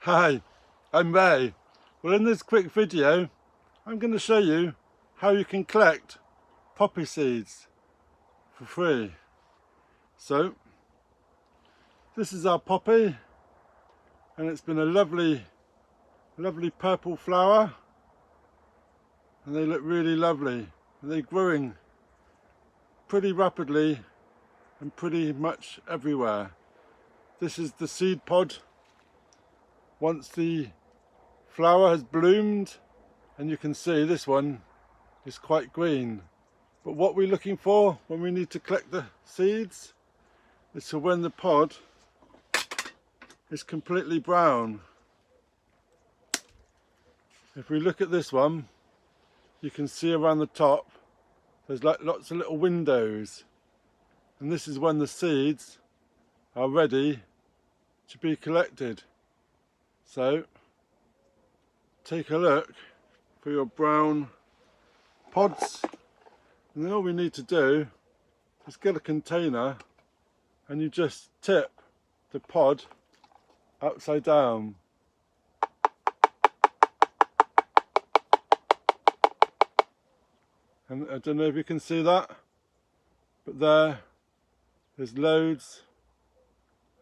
Hi, I'm Ray. Well, in this quick video I'm going to show you how you can collect poppy seeds for free. So this is our poppy, and it's been a lovely purple flower, and they look really lovely, and they're growing pretty rapidly and pretty much everywhere. This is the seed pod. Once the flower has bloomed, and you can see this one is quite green, but what we're looking for when we need to collect the seeds is for when the pod is completely brown. If we look at this one, you can see around the top there's like lots of little windows, and this is when the seeds are ready to be collected. So take a look for your brown pods, and then all we need to do is get a container and you just tip the pod upside down. And I don't know if you can see that, but there's loads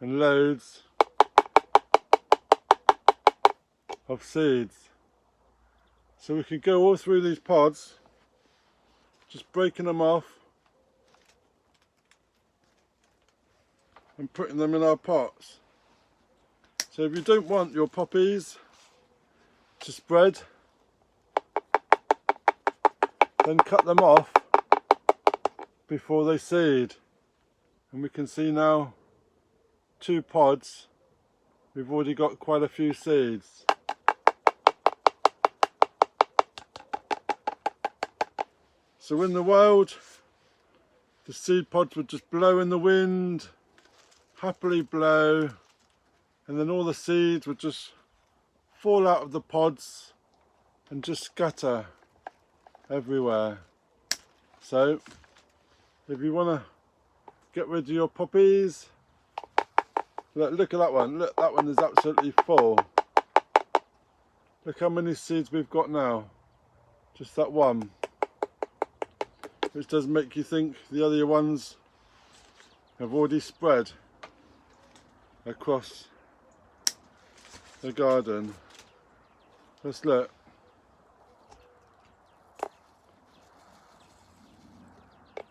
and loads of seeds. So we can go all through these pods, just breaking them off and putting them in our pots. So if you don't want your poppies to spread, then cut them off before they seed. And we can see now 2 pods, we've already got quite a few seeds. So in the wild, the seed pods would just blow in the wind, happily blow, and then all the seeds would just fall out of the pods and just scatter everywhere. So if you want to get rid of your poppies, look at that one. Look, that one is absolutely full. Look how many seeds we've got now. Just that one. Which does make you think the other ones have already spread across the garden. Let's look.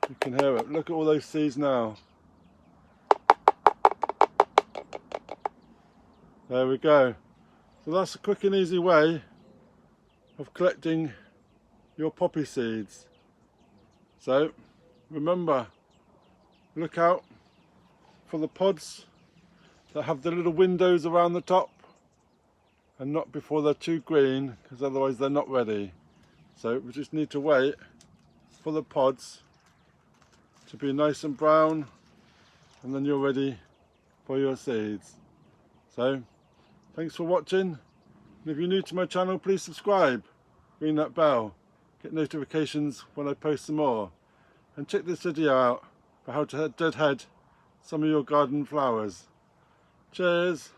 You can hear it. Look at all those seeds now. There we go. So that's a quick and easy way of collecting your poppy seeds. So remember, look out for the pods that have the little windows around the top, and not before they're too green, because otherwise they're not ready. So we just need to wait for the pods to be nice and brown, and then you're ready for your seeds. So thanks for watching, and if you're new to my channel, please subscribe, ring that bell, get notifications when I post some more, and check this video out for how to deadhead some of your garden flowers. Cheers!